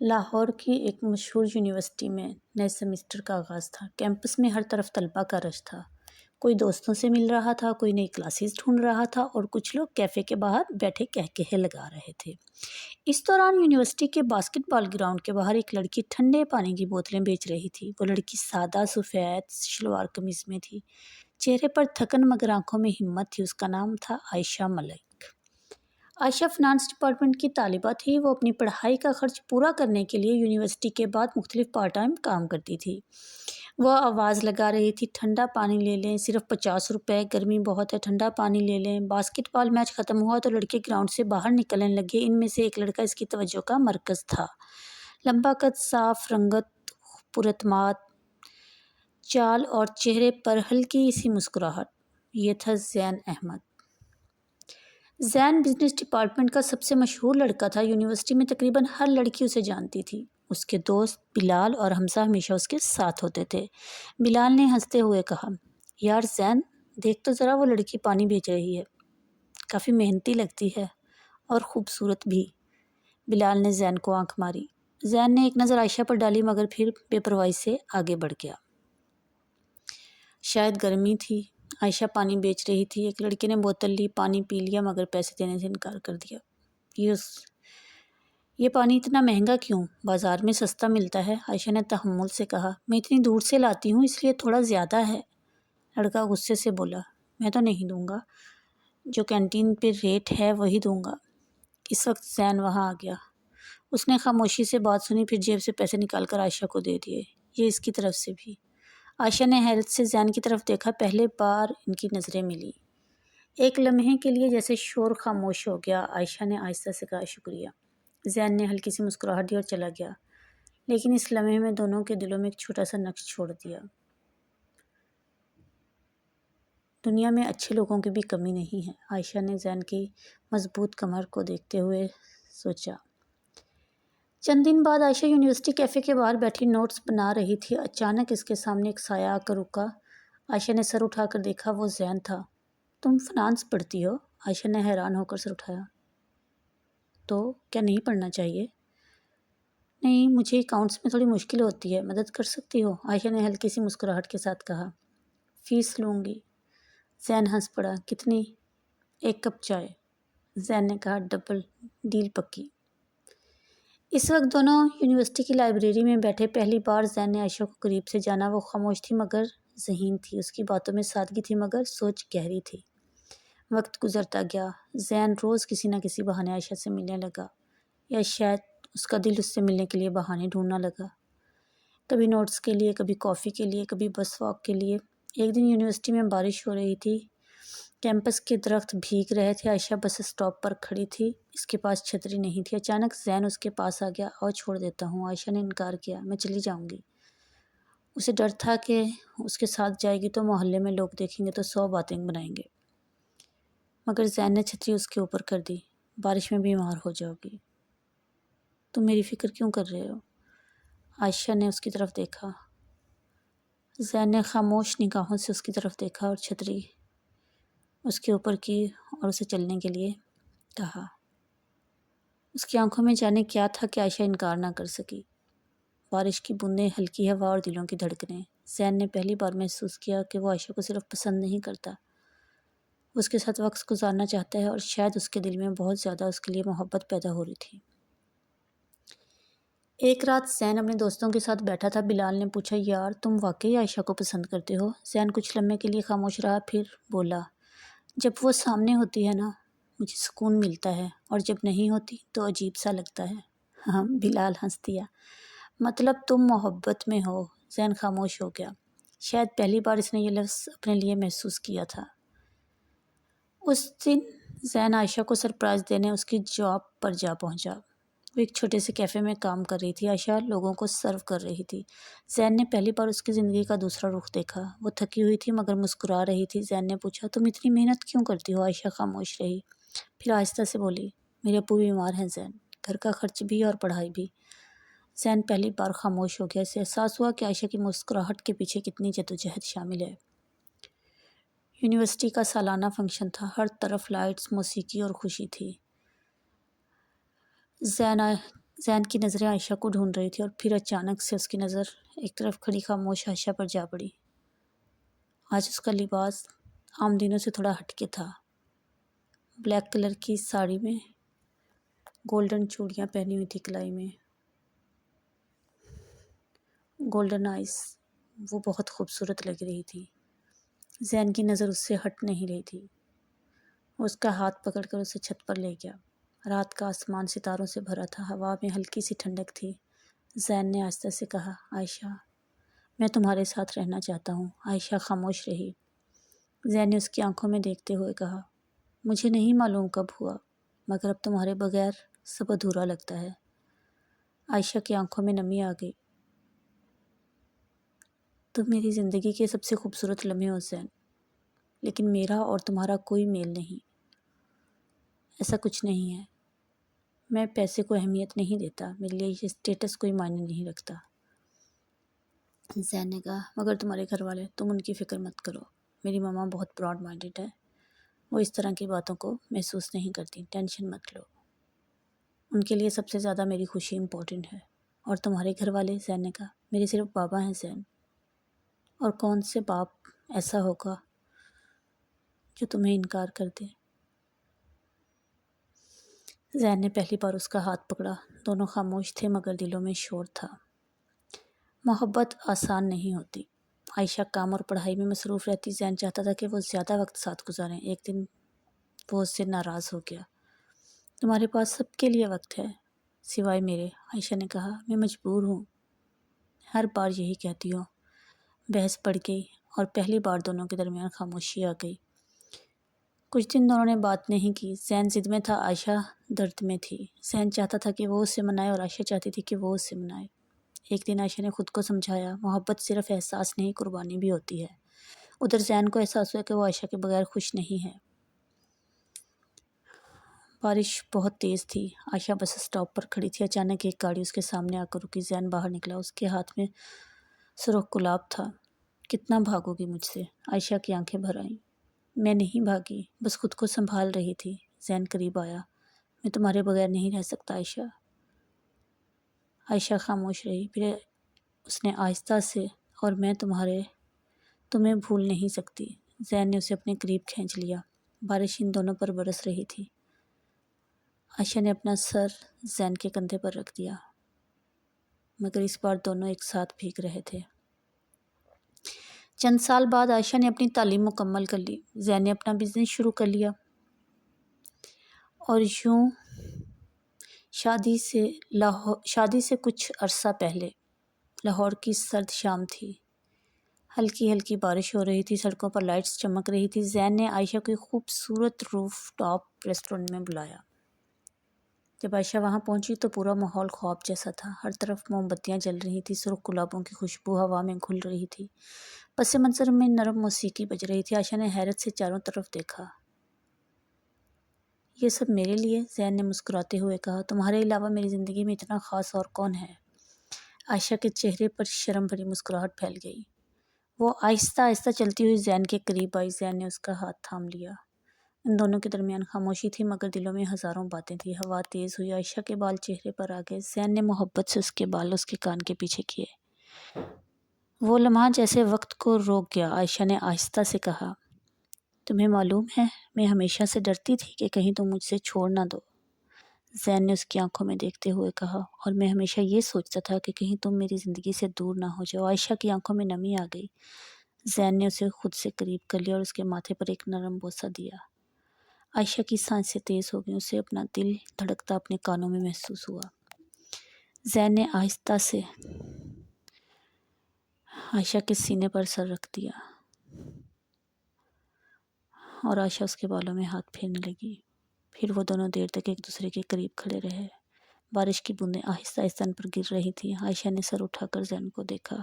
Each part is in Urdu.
لاہور کی ایک مشہور یونیورسٹی میں نئے سیمسٹر کا آغاز تھا۔ کیمپس میں ہر طرف طلباء کا رش تھا۔ کوئی دوستوں سے مل رہا تھا، کوئی نئی کلاسز ڈھونڈ رہا تھا اور کچھ لوگ کیفے کے باہر بیٹھے کہکہے لگا رہے تھے۔ اس دوران یونیورسٹی کے باسکٹ بال گراؤنڈ کے باہر ایک لڑکی ٹھنڈے پانی کی بوتلیں بیچ رہی تھی۔ وہ لڑکی سادہ سفید شلوار قمیض میں تھی، چہرے پر تھکن مگر آنکھوں میں ہمت تھی۔ اس کا نام تھا عائشہ ملک۔ عائشہ فنانس ڈپارٹمنٹ کی طالبہ تھی۔ وہ اپنی پڑھائی کا خرچ پورا کرنے کے لیے یونیورسٹی کے بعد مختلف پارٹ ٹائم کام کرتی تھی۔ وہ آواز لگا رہی تھی، ٹھنڈا پانی لے لیں، صرف 50 روپے، گرمی بہت ہے، ٹھنڈا پانی لے لیں۔ باسکٹ بال میچ ختم ہوا تو لڑکے گراؤنڈ سے باہر نکلنے لگے۔ ان میں سے ایک لڑکا اس کی توجہ کا مرکز تھا۔ لمبا قد، صاف رنگت، پراعتماد چال اور چہرے پر ہلکی سی مسکراہٹ۔ یہ تھا زین احمد۔ زین بزنس ڈپارٹمنٹ کا سب سے مشہور لڑکا تھا۔ یونیورسٹی میں تقریباً ہر لڑکی اسے جانتی تھی۔ اس کے دوست بلال اور حمزہ ہمیشہ اس کے ساتھ ہوتے تھے۔ بلال نے ہنستے ہوئے کہا، یار زین، دیکھ تو ذرا وہ لڑکی پانی بیچ رہی ہے، کافی محنتی لگتی ہے اور خوبصورت بھی۔ بلال نے زین کو آنکھ ماری۔ زین نے ایک نظر عائشہ پر ڈالی مگر پھر بے پرواہی سے آگے بڑھ گیا۔ شاید گرمی تھی، عائشہ پانی بیچ رہی تھی۔ ایک لڑکے نے بوتل لی، پانی پی لیا مگر پیسے دینے سے انکار کر دیا۔ یہ پانی اتنا مہنگا کیوں؟ بازار میں سستا ملتا ہے، عائشہ نے تحمل سے کہا۔ میں اتنی دور سے لاتی ہوں اس لیے تھوڑا زیادہ ہے، لڑکا غصے سے بولا۔ میں تو نہیں دوں گا، جو کینٹین پہ ریٹ ہے وہی دوں گا۔ اس وقت زین وہاں آ گیا۔ اس نے خاموشی سے بات سنی، پھر جیب سے پیسے نکال کر عائشہ کو دے دیے۔ یہ اس کی طرف سے بھی۔ عائشہ نے حیرت سے زین کی طرف دیکھا۔ پہلے بار ان کی نظریں ملی۔ ایک لمحے کے لیے جیسے شور خاموش ہو گیا۔ عائشہ نے آہستہ سے کہا، شکریہ۔ زین نے ہلکی سی مسکراہٹ دی اور چلا گیا، لیکن اس لمحے میں دونوں کے دلوں میں ایک چھوٹا سا نقش چھوڑ دیا۔ دنیا میں اچھے لوگوں کی بھی کمی نہیں ہے، عائشہ نے زین کی مضبوط کمر کو دیکھتے ہوئے سوچا۔ چند دن بعد عائشہ یونیورسٹی کیفے کے باہر بیٹھی نوٹس بنا رہی تھی۔ اچانک اس کے سامنے ایک سایہ آ کر رکا۔ عائشہ نے سر اٹھا کر دیکھا، وہ زین تھا۔ تم فنانس پڑھتی ہو؟ عائشہ نے حیران ہو کر سر اٹھایا۔ تو کیا نہیں پڑھنا چاہیے؟ نہیں، مجھے اکاؤنٹس میں تھوڑی مشکل ہوتی ہے، مدد کر سکتی ہو؟ عائشہ نے ہلکی سی مسکراہٹ کے ساتھ کہا۔ فیس لوں گی۔ زین ہنس پڑا۔ کتنی؟ 1 کپ چائے۔ زین نے کہا، ڈبل، ڈیل پکی۔ اس وقت دونوں یونیورسٹی کی لائبریری میں بیٹھے۔ پہلی بار زین نے عائشہ کو قریب سے جانا۔ وہ خاموش تھی مگر ذہین تھی۔ اس کی باتوں میں سادگی تھی مگر سوچ گہری تھی۔ وقت گزرتا گیا۔ زین روز کسی نہ کسی بہانے عائشہ سے ملنے لگا، یا شاید اس کا دل اس سے ملنے کے لیے بہانے ڈھونڈنے لگا۔ کبھی نوٹس کے لیے، کبھی کافی کے لیے، کبھی بس واک کے لیے۔ ایک دن یونیورسٹی میں بارش ہو رہی تھی۔ کیمپس کے درخت بھیگ رہے تھے۔ عائشہ بس اسٹاپ پر کھڑی تھی، اس کے پاس چھتری نہیں تھی۔ اچانک زین اس کے پاس آ گیا۔ آؤ چھوڑ دیتا ہوں۔ عائشہ نے انکار کیا۔ میں چلی جاؤں گی۔ اسے ڈر تھا کہ اس کے ساتھ جائے گی تو محلے میں لوگ دیکھیں گے تو 100 باتیں بنائیں گے، مگر زین نے چھتری اس کے اوپر کر دی۔ بارش میں بیمار ہو جاؤ گی۔ تم میری فکر کیوں کر رہے ہو؟ عائشہ نے اس کی طرف دیکھا۔ زین نے خاموش نگاہوں سے اس کی طرف دیکھا اور چھتری اس کے اوپر کی اور اسے چلنے کے لیے کہا۔ اس کی آنکھوں میں جانے کیا تھا کہ عائشہ انکار نہ کر سکی۔ بارش کی بوندیں، ہلکی ہوا اور دلوں کی دھڑکنیں۔ زین نے پہلی بار محسوس کیا کہ وہ عائشہ کو صرف پسند نہیں کرتا، وہ اس کے ساتھ وقت گزارنا چاہتا ہے، اور شاید اس کے دل میں بہت زیادہ اس کے لیے محبت پیدا ہو رہی تھی۔ ایک رات زین اپنے دوستوں کے ساتھ بیٹھا تھا۔ بلال نے پوچھا، یار تم واقعی عائشہ کو پسند کرتے ہو؟ زین کچھ لمحے کے لیے خاموش رہا، پھر بولا، جب وہ سامنے ہوتی ہے نا، مجھے سکون ملتا ہے، اور جب نہیں ہوتی تو عجیب سا لگتا ہے۔ ہاں، بلال ہنس دیا۔ مطلب تم محبت میں ہو؟ زین خاموش ہو گیا۔ شاید پہلی بار اس نے یہ لفظ اپنے لیے محسوس کیا تھا۔ اس دن زین عائشہ کو سرپرائز دینے اس کی جاب پر جا پہنچا۔ وہ ایک چھوٹے سے کیفے میں کام کر رہی تھی۔ عائشہ لوگوں کو سرو کر رہی تھی۔ زین نے پہلی بار اس کی زندگی کا دوسرا رخ دیکھا۔ وہ تھکی ہوئی تھی مگر مسکرا رہی تھی۔ زین نے پوچھا، تم اتنی محنت کیوں کرتی ہو؟ عائشہ خاموش رہی، پھر آہستہ سے بولی، میرے ابو بیمار ہیں زین، گھر کا خرچ بھی اور پڑھائی بھی۔ زین پہلی بار خاموش ہو گیا۔ اسے احساس ہوا کہ عائشہ کی مسکراہٹ کے پیچھے کتنی جدوجہد شامل ہے۔ یونیورسٹی کا سالانہ فنکشن تھا۔ ہر طرف لائٹس، موسیقی اور خوشی تھی۔ زین زین کی نظریں عائشہ کو ڈھونڈ رہی تھی اور پھر اچانک سے اس کی نظر ایک طرف کھڑی خاموش عائشہ پر جا پڑی۔ آج اس کا لباس عام دنوں سے تھوڑا ہٹ کے تھا۔ بلیک کلر کی ساڑی میں گولڈن چوڑیاں پہنی ہوئی تھی کلائی میں، گولڈن آئز، وہ بہت خوبصورت لگ رہی تھی۔ زین کی نظر اس سے ہٹ نہیں رہی تھی۔ وہ اس کا ہاتھ پکڑ کر اسے چھت پر لے گیا۔ رات کا آسمان ستاروں سے بھرا تھا، ہوا میں ہلکی سی ٹھنڈک تھی۔ زین نے آہستہ سے کہا، عائشہ، میں تمہارے ساتھ رہنا چاہتا ہوں۔ عائشہ خاموش رہی۔ زین نے اس کی آنکھوں میں دیکھتے ہوئے کہا، مجھے نہیں معلوم کب ہوا، مگر اب تمہارے بغیر سب ادھورا لگتا ہے۔ عائشہ کی آنکھوں میں نمی آ گئی۔ تم میری زندگی کے سب سے خوبصورت لمحے ہو زین، لیکن میرا اور تمہارا کوئی میل نہیں۔ ایسا کچھ نہیں ہے۔ میں پیسے کو اہمیت نہیں دیتا، میرے لیے یہ اسٹیٹس کوئی معنی نہیں رکھتا۔ زین نے کہا، مگر تمہارے گھر والے، تم ان کی فکر مت کرو۔ میری ماما بہت براڈ مائنڈڈ ہے، وہ اس طرح کی باتوں کو محسوس نہیں کرتی، ٹینشن مت لو۔ ان کے لیے سب سے زیادہ میری خوشی امپورٹنٹ ہے۔ اور تمہارے گھر والے؟ زین نے کہا، میرے صرف بابا ہیں زین، اور کون سے باپ ایسا ہوگا جو تمہیں انکار کر دے۔ زین نے پہلی بار اس کا ہاتھ پکڑا۔ دونوں خاموش تھے مگر دلوں میں شور تھا۔ محبت آسان نہیں ہوتی۔ عائشہ کام اور پڑھائی میں مصروف رہتی۔ زین چاہتا تھا کہ وہ زیادہ وقت ساتھ گزاریں۔ ایک دن وہ اس سے ناراض ہو گیا۔ تمہارے پاس سب کے لیے وقت ہے سوائے میرے، عائشہ نے کہا۔ میں مجبور ہوں، ہر بار یہی کہتی ہوں۔ بحث بڑھ گئی اور پہلی بار دونوں کے درمیان خاموشی آ گئی۔ کچھ دن دونوں نے بات نہیں کی۔ زین ضد میں تھا، عائشہ درد میں تھی۔ زین چاہتا تھا کہ وہ اسے منائے اور عائشہ چاہتی تھی کہ وہ اسے منائے۔ ایک دن عائشہ نے خود کو سمجھایا، محبت صرف احساس نہیں، قربانی بھی ہوتی ہے۔ ادھر زین کو احساس ہوا کہ وہ عائشہ کے بغیر خوش نہیں ہے۔ بارش بہت تیز تھی۔ عائشہ بس اسٹاپ پر کھڑی تھی۔ اچانک ایک گاڑی اس کے سامنے آ کر رکی۔ زین باہر نکلا، اس کے ہاتھ میں سرخ گلاب تھا۔ کتنا بھاگو گی مجھ سے؟ عائشہ کی آنکھیں بھر آئیں۔ میں نہیں بھاگی، بس خود کو سنبھال رہی تھی۔ زین قریب آیا۔ میں تمہارے بغیر نہیں رہ سکتا عائشہ۔ عائشہ خاموش رہی، پھر اس نے آہستہ سے، اور میں تمہیں بھول نہیں سکتی۔ زین نے اسے اپنے قریب کھینچ لیا۔ بارش ان دونوں پر برس رہی تھی۔ عائشہ نے اپنا سر زین کے کندھے پر رکھ دیا، مگر اس بار دونوں ایک ساتھ بھیگ رہے تھے۔ چند سال بعد عائشہ نے اپنی تعلیم مکمل کر لی۔ زین نے اپنا بزنس شروع کر لیا، اور یوں شادی سے کچھ عرصہ پہلے لاہور کی سرد شام تھی۔ ہلکی ہلکی بارش ہو رہی تھی، سڑکوں پر لائٹس چمک رہی تھی۔ زین نے عائشہ کو ایک خوبصورت روف ٹاپ ریسٹورنٹ میں بلایا۔ جب عائشہ وہاں پہنچی تو پورا ماحول خواب جیسا تھا۔ ہر طرف موم بتیاں جل رہی تھیں، سرخ گلابوں کی خوشبو ہوا میں گھل رہی تھی۔ پس منظر میں نرم موسیقی بج رہی تھی۔ عائشہ نے حیرت سے چاروں طرف دیکھا۔ یہ سب میرے لیے؟ زین نے مسکراتے ہوئے کہا۔ تمہارے علاوہ میری زندگی میں اتنا خاص اور کون ہے؟ عائشہ کے چہرے پر شرم بھری مسکراہٹ پھیل گئی۔ وہ آہستہ آہستہ چلتی ہوئی زین کے قریب آئی۔ زین نے اس کا ہاتھ تھام لیا۔ ان دونوں کے درمیان خاموشی تھی مگر دلوں میں ہزاروں باتیں تھیں۔ ہوا تیز ہوئی، عائشہ کے بال چہرے پر آ گئے۔ زین نے محبت سے اس کے بال اس کے کان کے پیچھے کیے۔ وہ لمحہ جیسے وقت کو روک گیا۔ عائشہ نے آہستہ سے کہا، تمہیں معلوم ہے میں ہمیشہ سے ڈرتی تھی کہ کہیں تم مجھ سے چھوڑ نہ دو۔ زین نے اس کی آنکھوں میں دیکھتے ہوئے کہا، اور میں ہمیشہ یہ سوچتا تھا کہ کہیں تم میری زندگی سے دور نہ ہو جاؤ۔ عائشہ کی آنکھوں میں نمی آ گئی۔ زین نے اسے خود سے قریب کر لیا اور اس کے ماتھے پر ایک نرم بوسہ دیا۔ عائشہ کی سانسیں تیز ہو گئیں، اسے اپنا دل دھڑکتا اپنے کانوں میں محسوس ہوا۔ زین نے آہستہ سے عائشہ کے سینے پر سر رکھ دیا اور عائشہ اس کے بالوں میں ہاتھ پھیرنے لگی۔ پھر وہ دونوں دیر تک ایک دوسرے کے قریب کھڑے رہے۔ بارش کی بوندیں آہستہ آہستہ ان پر گر رہی تھیں۔ عائشہ نے سر اٹھا کر زین کو دیکھا۔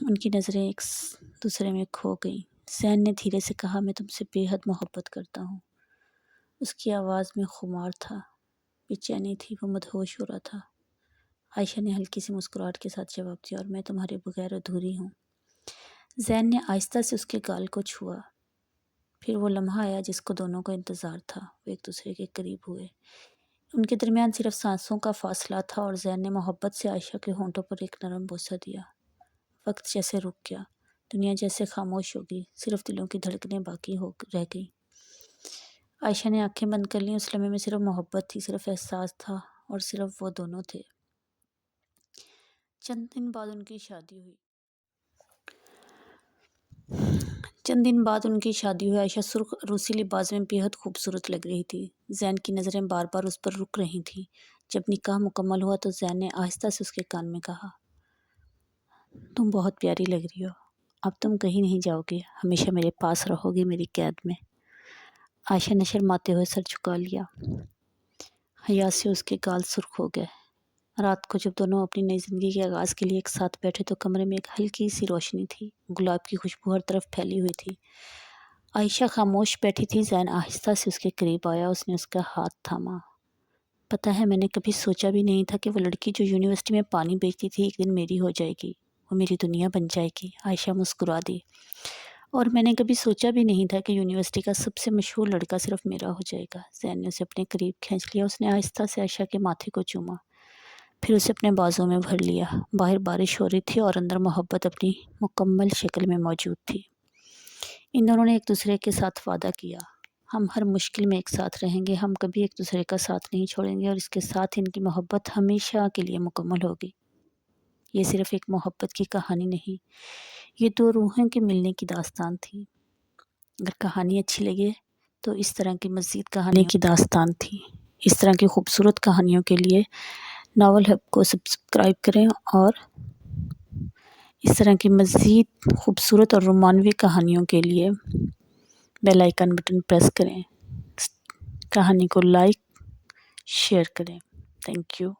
ان کی نظریں ایک دوسرے میں کھو گئیں۔ زین نے دھیرے سے کہا، میں تم سے بے حد محبت کرتا ہوں۔ اس کی آواز میں خمار تھا، بے چینی تھی، وہ مدہوش ہو رہا تھا۔ عائشہ نے ہلکی سی مسکراہٹ کے ساتھ جواب دیا، اور میں تمہارے بغیر ادھوری ہوں۔ زین نے آہستہ سے اس کے گال کو چھوا۔ پھر وہ لمحہ آیا جس کو دونوں کو انتظار تھا۔ وہ ایک دوسرے کے قریب ہوئے، ان کے درمیان صرف سانسوں کا فاصلہ تھا اور زین نے محبت سے عائشہ کے ہونٹوں پر ایک نرم بوسہ دیا۔ وقت جیسے رک گیا، دنیا جیسے خاموش ہو گئی، صرف دلوں کی دھڑکنیں باقی رہ گئی۔ عائشہ نے آنکھیں بند کر لیں۔ اس لمحے میں صرف محبت تھی، صرف احساس تھا اور صرف وہ دونوں تھے۔ چند دن بعد ان کی شادی ہوئی۔ عائشہ سرخ روسی لباس میں بے حد خوبصورت لگ رہی تھی۔ زین کی نظریں بار بار اس پر رک رہی تھیں۔ جب نکاح مکمل ہوا تو زین نے آہستہ سے اس کے کان میں کہا، تم بہت پیاری لگ رہی ہو، اب تم کہیں نہیں جاؤ گی، ہمیشہ میرے پاس رہو گی، میری قید میں۔ عائشہ نے شرماتے ہوئے سر جھکا لیا۔ حیا سے اس کے گال سرخ ہو گئے۔ رات کو جب دونوں اپنی نئی زندگی کے آغاز کے لیے ایک ساتھ بیٹھے تو کمرے میں ایک ہلکی سی روشنی تھی، گلاب کی خوشبو ہر طرف پھیلی ہوئی تھی۔ عائشہ خاموش بیٹھی تھی۔ زین آہستہ سے اس کے قریب آیا، اس نے اس کا ہاتھ تھاما۔ پتہ ہے، میں نے کبھی سوچا بھی نہیں تھا کہ وہ لڑکی جو یونیورسٹی میں پانی بیچتی تھی ایک دن میری ہو جائے گی، وہ میری دنیا بن جائے گی۔ عائشہ مسکرا دی۔ اور میں نے کبھی سوچا بھی نہیں تھا کہ یونیورسٹی کا سب سے مشہور لڑکا صرف میرا ہو جائے گا۔ زین نے اسے اپنے قریب کھینچ لیا۔ اس نے آہستہ سے عائشہ کے ماتھے کو چوما، پھر اسے اپنے بازوں میں بھر لیا۔ باہر بارش ہو رہی تھی اور اندر محبت اپنی مکمل شکل میں موجود تھی۔ ان دونوں نے ایک دوسرے کے ساتھ وعدہ کیا، ہم ہر مشکل میں ایک ساتھ رہیں گے، ہم کبھی ایک دوسرے کا ساتھ نہیں چھوڑیں گے، اور اس کے ساتھ ان کی محبت ہمیشہ کے لیے مکمل ہوگی۔ یہ صرف ایک محبت کی کہانی نہیں، یہ دو روحوں کے ملنے کی داستان تھی۔ اگر کہانی اچھی لگے تو اس طرح کی مزید کہانی کی داستان تھی۔ اس طرح کی خوبصورت کہانیوں کے لیے ناول ہب کو سبسکرائب کریں اور اس طرح کی مزید خوبصورت اور رومانوی کہانیوں کے لیے بیل آئیکن بٹن پریس کریں۔ کہانی کو لائک، شیئر کریں۔ Thank you.